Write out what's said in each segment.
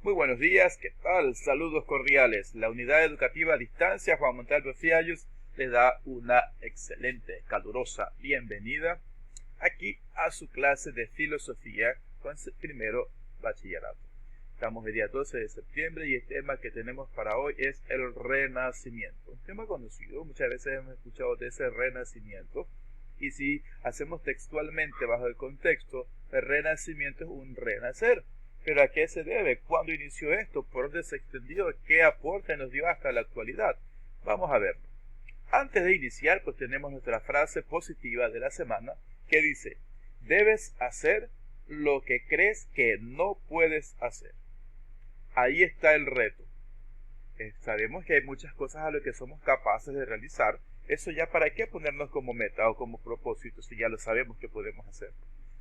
Muy buenos días, ¿qué tal? Saludos cordiales. La unidad educativa a distancia Juan Montalvo Fiallos les da una excelente, calurosa bienvenida aquí a su clase de filosofía con primero bachillerato. Estamos el día 12 de septiembre y el tema que tenemos para hoy es el renacimiento. Un tema conocido, muchas veces hemos escuchado de ese renacimiento. Y si hacemos textualmente bajo el contexto, el renacimiento es un renacer. ¿Pero a qué se debe? ¿Cuándo inició esto? ¿Por dónde se extendió? ¿Qué aporte nos dio hasta la actualidad? Vamos a verlo. Antes de iniciar, pues tenemos nuestra frase positiva de la semana que dice: debes hacer lo que crees que no puedes hacer. Ahí está el reto. Sabemos que hay muchas cosas a las que somos capaces de realizar. Eso ya para qué ponernos como meta o como propósito si ya lo sabemos que podemos hacer.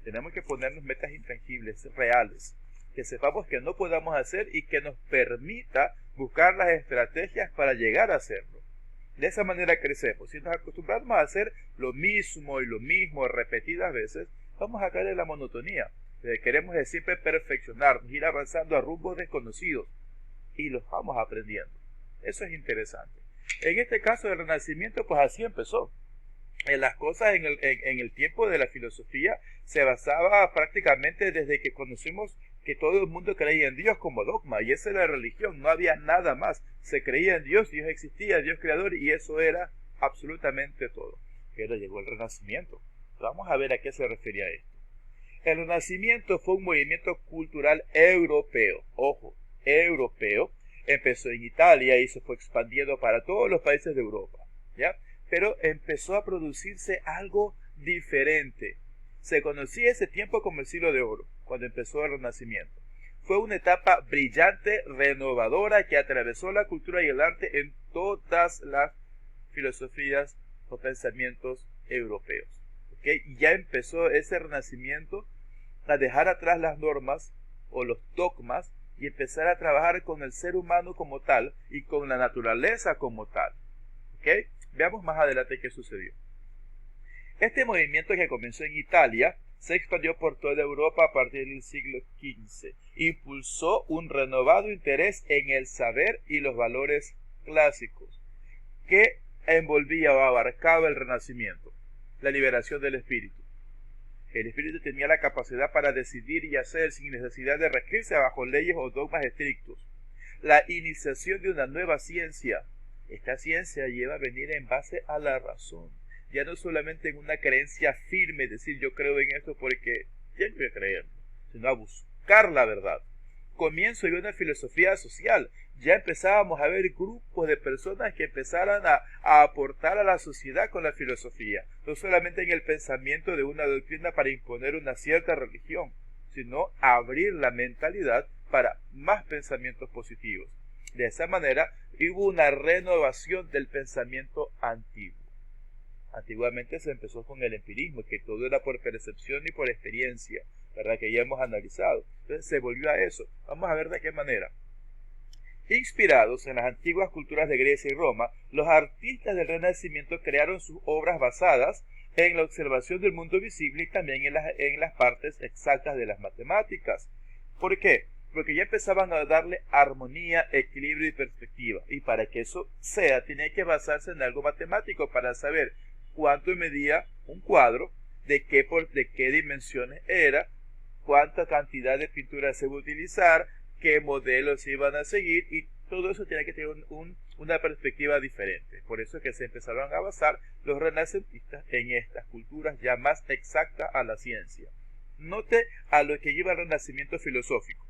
Tenemos que ponernos metas intangibles, reales, que sepamos que no podamos hacer y que nos permita buscar las estrategias para llegar a hacerlo. De esa manera crecemos. Si nos acostumbramos a hacer lo mismo y lo mismo repetidas veces, vamos a caer en la monotonía. Queremos siempre perfeccionarnos, ir avanzando a rumbos desconocidos y los vamos aprendiendo. Eso es interesante. En este caso del Renacimiento, pues así empezó. Las cosas en el tiempo de la filosofía se basaba prácticamente desde que conocimos que todo el mundo creía en Dios como dogma, y esa era la religión, no había nada más. Se creía en Dios, Dios existía, Dios creador, y eso era absolutamente todo. Pero llegó el Renacimiento. Vamos a ver a qué se refería esto. El Renacimiento fue un movimiento cultural europeo, ojo, europeo. Empezó en Italia y se fue expandiendo para todos los países de Europa, ¿ya? Pero empezó a producirse algo diferente. Se conocía ese tiempo como el siglo de oro, cuando empezó el Renacimiento. Fue una etapa brillante, renovadora, que atravesó la cultura y el arte en todas las filosofías o pensamientos europeos. ¿Okay? Y ya empezó ese Renacimiento a dejar atrás las normas o los dogmas y empezar a trabajar con el ser humano como tal y con la naturaleza como tal. ¿Okay? Veamos más adelante qué sucedió. Este movimiento, que comenzó en Italia, se expandió por toda Europa a partir del siglo XV. Impulsó un renovado interés en el saber y los valores clásicos, que envolvía o abarcaba el Renacimiento, la liberación del espíritu. El espíritu tenía la capacidad para decidir y hacer sin necesidad de regirse bajo leyes o dogmas estrictos. La iniciación de una nueva ciencia. Esta ciencia lleva a venir en base a la razón. Ya no solamente en una creencia firme, decir yo creo en esto porque tengo que creerlo, sino a buscar la verdad. Comienzo de una filosofía social. Ya empezábamos a ver grupos de personas que empezaran a aportar a la sociedad con la filosofía, no solamente en el pensamiento de una doctrina para imponer una cierta religión, sino abrir la mentalidad para más pensamientos positivos. De esa manera hubo una renovación del pensamiento antiguo. Antiguamente se empezó con el empirismo, que todo era por percepción y por experiencia, ¿verdad? Que ya hemos analizado. Entonces se volvió a eso. Vamos a ver de qué manera. Inspirados en las antiguas culturas de Grecia y Roma, los artistas del Renacimiento crearon sus obras basadas en la observación del mundo visible y también en las partes exactas de las matemáticas. ¿Por qué? Porque ya empezaban a darle armonía, equilibrio y perspectiva. Y para que eso sea, tenía que basarse en algo matemático para saber cuánto medía un cuadro, de qué dimensiones era, cuánta cantidad de pintura se iba a utilizar, qué modelos se iban a seguir, y todo eso tenía que tener una perspectiva diferente. Por eso es que se empezaron a basar los renacentistas en estas culturas ya más exactas a la ciencia. Note a lo que lleva el Renacimiento filosófico.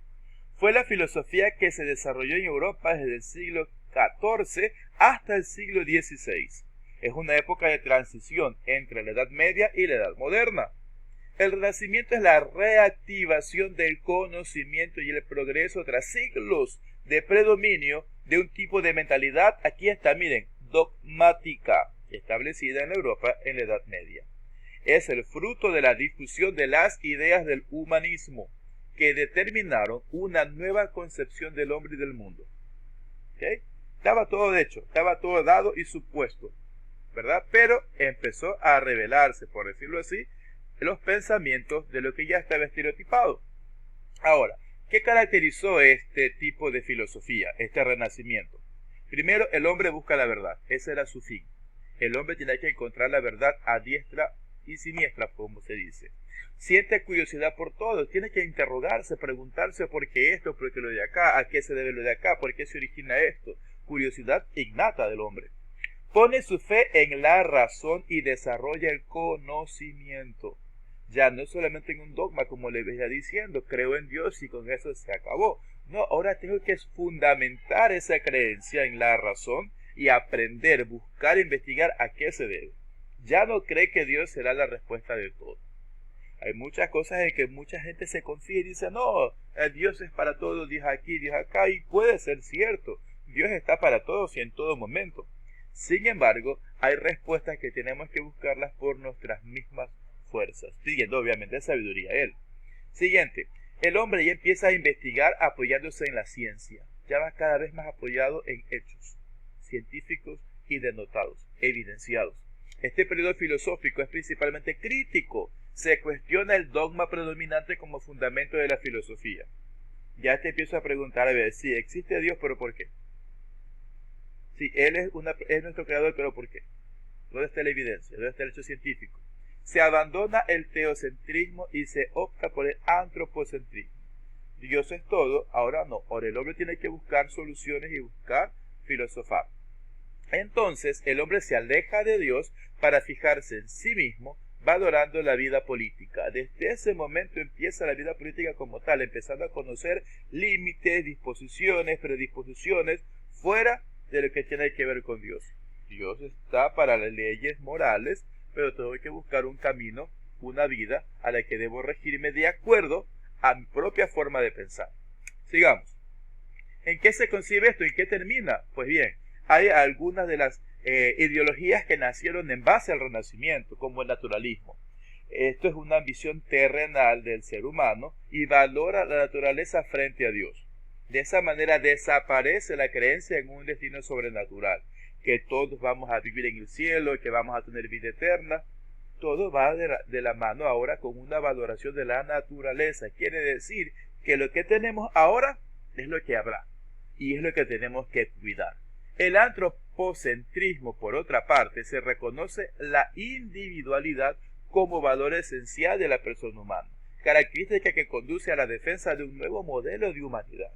Fue la filosofía que se desarrolló en Europa desde el siglo XIV hasta el siglo XVI. Es una época de transición entre la Edad Media y la Edad Moderna. El Renacimiento es la reactivación del conocimiento y el progreso tras siglos de predominio de un tipo de mentalidad, aquí está, miren, dogmática, establecida en Europa en la Edad Media. Es el fruto de la difusión de las ideas del humanismo, que determinaron una nueva concepción del hombre y del mundo. ¿Okay? Estaba todo hecho, estaba todo dado y supuesto, ¿verdad? Pero empezó a revelarse, por decirlo así, los pensamientos de lo que ya estaba estereotipado. Ahora, ¿Qué caracterizó este tipo de filosofía, este renacimiento? Primero, el hombre busca la verdad. Ese era su fin. El hombre tiene que encontrar la verdad a diestra y siniestra, como se dice. Siente curiosidad por todo. Tiene que interrogarse, preguntarse por qué esto, por qué lo de acá, a qué se debe lo de acá, por qué se origina esto. Curiosidad innata del hombre. Pone su fe en la razón y desarrolla el conocimiento. Ya no es solamente en un dogma, como le venía diciendo, creo en Dios y con eso se acabó. No, ahora tengo que fundamentar esa creencia en la razón y aprender, buscar, investigar a qué se debe. Ya no cree que Dios será la respuesta de todo. Hay muchas cosas en que mucha gente se confía y dice, no, Dios es para todos, Dios aquí, Dios acá, y puede ser cierto. Dios está para todos y en todo momento. Sin embargo, hay respuestas que tenemos que buscarlas por nuestras mismas fuerzas, siguiendo obviamente sabiduría a él. Siguiente, el hombre ya empieza a investigar apoyándose en la ciencia. Ya va cada vez más apoyado en hechos científicos y denotados, evidenciados. Este periodo filosófico es principalmente crítico. Se cuestiona el dogma predominante como fundamento de la filosofía. Ya te empiezo a preguntar, a ver, sí, existe Dios, pero ¿por qué? Sí, Él es nuestro creador, pero ¿por qué? ¿Dónde está la evidencia? ¿Dónde está el hecho científico? Se abandona el teocentrismo y se opta por el antropocentrismo. Dios es todo, ahora no. Ahora el hombre tiene que buscar soluciones y buscar filosofar. Entonces el hombre se aleja de Dios para fijarse en sí mismo, valorando la vida política. Desde ese momento empieza la vida política como tal, empezando a conocer límites, disposiciones, predisposiciones, fuera de lo que tiene que ver con Dios. Dios está para las leyes morales, pero tengo que buscar un camino, una vida a la que debo regirme de acuerdo a mi propia forma de pensar. Sigamos. ¿En qué se concibe esto? ¿En qué termina? Pues bien, hay algunas de las ideologías que nacieron en base al Renacimiento, como el naturalismo. Esto es una visión terrenal del ser humano y valora la naturaleza frente a Dios. De esa manera desaparece la creencia en un destino sobrenatural, que todos vamos a vivir en el cielo, que vamos a tener vida eterna. Todo va de la mano ahora con una valoración de la naturaleza. Quiere decir que lo que tenemos ahora es lo que habrá y es lo que tenemos que cuidar. El antropocentrismo, por otra parte, se reconoce la individualidad como valor esencial de la persona humana, característica que conduce a la defensa de un nuevo modelo de humanidad.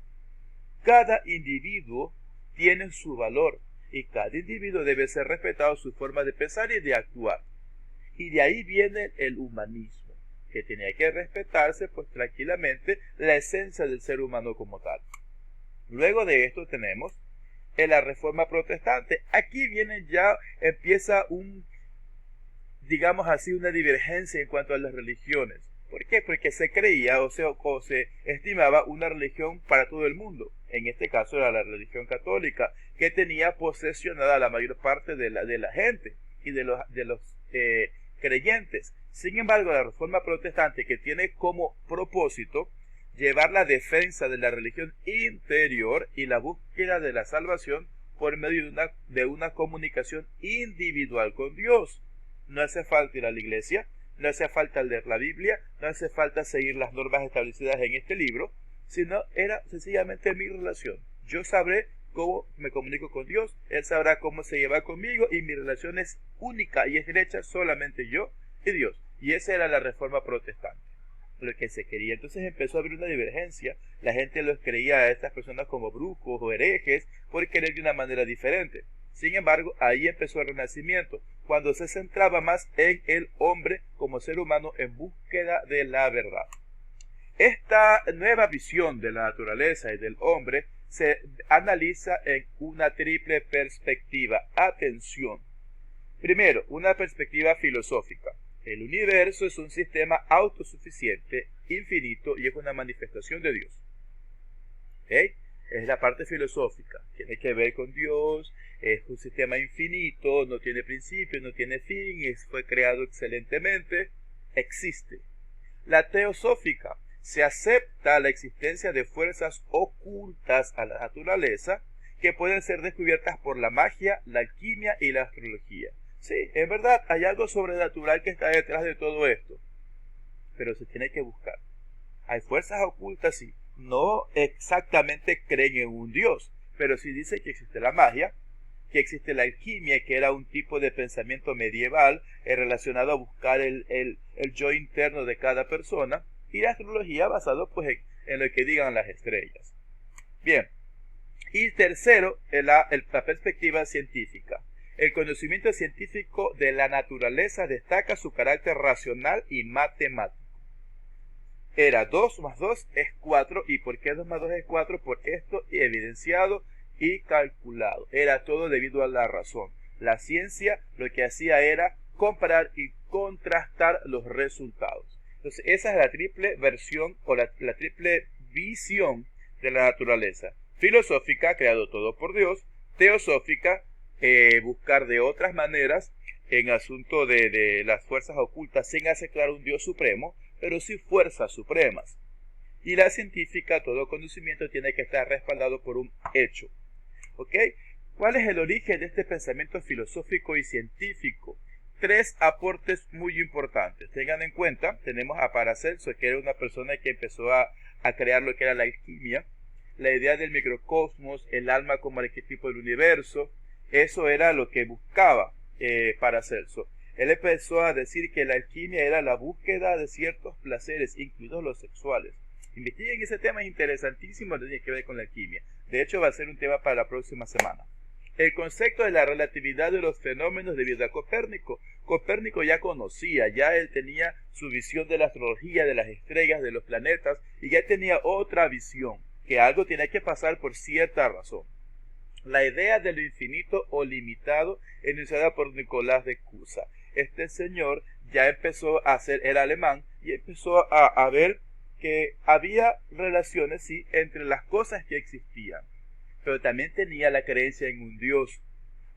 Cada individuo tiene su valor y cada individuo debe ser respetado su forma de pensar y de actuar. Y de ahí viene el humanismo, que tenía que respetarse pues tranquilamente la esencia del ser humano como tal. Luego de esto tenemos en la Reforma Protestante. Aquí empieza digamos así, una divergencia en cuanto a las religiones. ¿Por qué? Porque se creía o se estimaba una religión para todo el mundo. En este caso era la religión católica, que tenía posesionada la mayor parte de la gente y de los creyentes. Sin embargo, la Reforma Protestante, que tiene como propósito llevar la defensa de la religión interior y la búsqueda de la salvación por medio de una comunicación individual con Dios. No hace falta ir a la iglesia, no hace falta leer la Biblia, no hace falta seguir las normas establecidas en este libro, sino era sencillamente mi relación. Yo sabré cómo me comunico con Dios, Él sabrá cómo se lleva conmigo y mi relación es única y es derecha solamente yo y Dios. Y esa era la Reforma Protestante, lo que se quería. Entonces empezó a haber una divergencia. La gente los creía a estas personas como brujos o herejes por querer de una manera diferente. Sin embargo, ahí empezó el Renacimiento, cuando se centraba más en el hombre como ser humano en búsqueda de la verdad. Esta nueva visión de la naturaleza y del hombre se analiza en una triple perspectiva. Atención. Primero, una perspectiva filosófica. El universo es un sistema autosuficiente, infinito y es una manifestación de Dios. ¿Okay? Es la parte filosófica. Tiene que ver con Dios, es un sistema infinito, no tiene principio, no tiene fin, fue creado excelentemente, existe. La teosófica. Se acepta la existencia de fuerzas ocultas a la naturaleza que pueden ser descubiertas por la magia, la alquimia y la astrología. Sí, en verdad hay algo sobrenatural que está detrás de todo esto, pero se tiene que buscar. Hay fuerzas ocultas, sí, no exactamente creen en un Dios, pero sí dicen que existe la magia, que existe la alquimia, que era un tipo de pensamiento medieval relacionado a buscar el yo interno de cada persona, y la astrología basado pues en lo que digan las estrellas. Bien, y tercero, la perspectiva científica. El conocimiento científico de la naturaleza destaca su carácter racional y matemático. Era 2 más 2 es 4. ¿Y por qué 2 más 2 es 4? Por esto evidenciado y calculado. Era todo debido a la razón. La ciencia lo que hacía era comparar y contrastar los resultados. Entonces esa es la triple versión o la triple visión de la naturaleza. Filosófica, creado todo por Dios. Teosófica, buscar de otras maneras en asunto de las fuerzas ocultas sin hacer claro un Dios supremo, pero sí fuerzas supremas. Y la científica, todo conocimiento tiene que estar respaldado por un hecho. ¿Ok? ¿Cuál es el origen de este pensamiento filosófico y científico? 3 aportes muy importantes. Tengan en cuenta, tenemos a Paracelso, que era una persona que empezó a crear lo que era la alquimia, la idea del microcosmos, el alma como arquetipo del universo. Eso era lo que buscaba Paracelso. Él empezó a decir que la alquimia era la búsqueda de ciertos placeres, incluidos los sexuales. Investiguen ese tema, es interesantísimo, lo que tiene que ver con la alquimia. De hecho, va a ser un tema para la próxima semana. El concepto de la relatividad de los fenómenos debido a Copérnico. Copérnico ya conocía, ya él tenía su visión de la astrología, de las estrellas, de los planetas, y ya tenía otra visión, que algo tiene que pasar por cierta razón. La idea de lo infinito o limitado enunciada por Nicolás de Cusa. Este señor ya empezó a ser, era alemán, y empezó a ver que había relaciones, sí, entre las cosas que existían, pero también tenía la creencia en un Dios,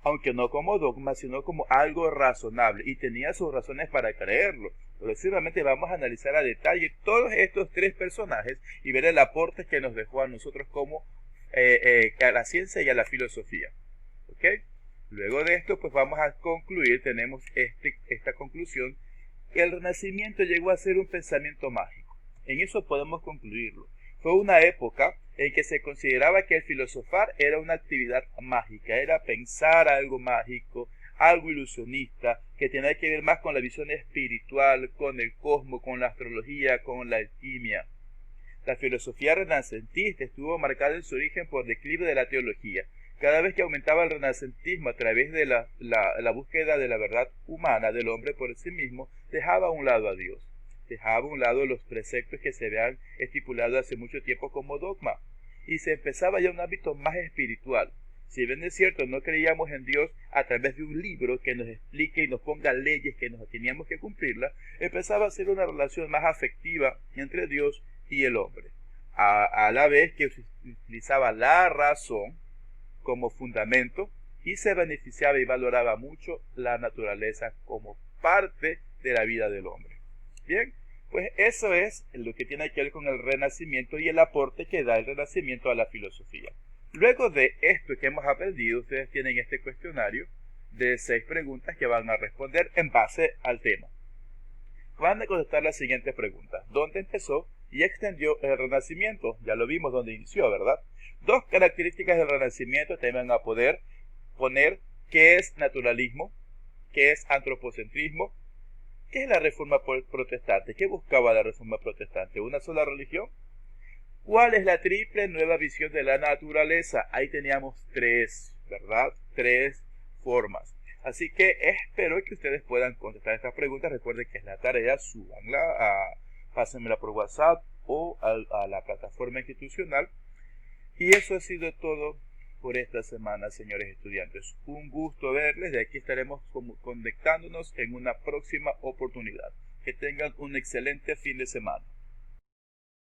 aunque no como dogma, sino como algo razonable, y tenía sus razones para creerlo. Progresivamente vamos a analizar a detalle todos estos 3 personajes y ver el aporte que nos dejó a nosotros como a la ciencia y a la filosofía. ¿Ok? Luego de esto, pues vamos a concluir, tenemos esta conclusión, que el Renacimiento llegó a ser un pensamiento mágico. En eso podemos concluirlo. Fue una época en que se consideraba que el filosofar era una actividad mágica, era pensar algo mágico, algo ilusionista, que tenía que ver más con la visión espiritual, con el cosmos, con la astrología, con la alquimia. La filosofía renacentista estuvo marcada en su origen por declive de la teología. Cada vez que aumentaba el renacentismo a través de la búsqueda de la verdad humana del hombre por sí mismo, dejaba a un lado a Dios. Dejaba a un lado los preceptos que se habían estipulado hace mucho tiempo como dogma, y se empezaba ya un ámbito más espiritual. Si bien es cierto, no creíamos en Dios a través de un libro que nos explique y nos ponga leyes que nos teníamos que cumplirlas, empezaba a ser una relación más afectiva entre Dios y el hombre, a la vez que utilizaba la razón como fundamento y se beneficiaba y valoraba mucho la naturaleza como parte de la vida del hombre. Bien, pues eso es lo que tiene que ver con el Renacimiento y el aporte que da el Renacimiento a la filosofía. Luego de esto que hemos aprendido, ustedes tienen este cuestionario de 6 preguntas que van a responder en base al tema. Van a contestar las siguientes preguntas. ¿Dónde empezó y extendió el Renacimiento? Ya lo vimos donde inició, ¿verdad? 2 características del Renacimiento te van a poder poner qué es naturalismo, qué es antropocentrismo, qué es la Reforma Protestante, qué buscaba la Reforma Protestante, una sola religión. ¿Cuál es la triple nueva visión de la naturaleza? Ahí teníamos 3, ¿verdad? 3 formas. Así que espero que ustedes puedan contestar estas preguntas. Recuerden que es la tarea, súbanla, pásenmela por WhatsApp o a la plataforma institucional. Y eso ha sido todo por esta semana, señores estudiantes. Un gusto verles. De aquí estaremos conectándonos en una próxima oportunidad. Que tengan un excelente fin de semana.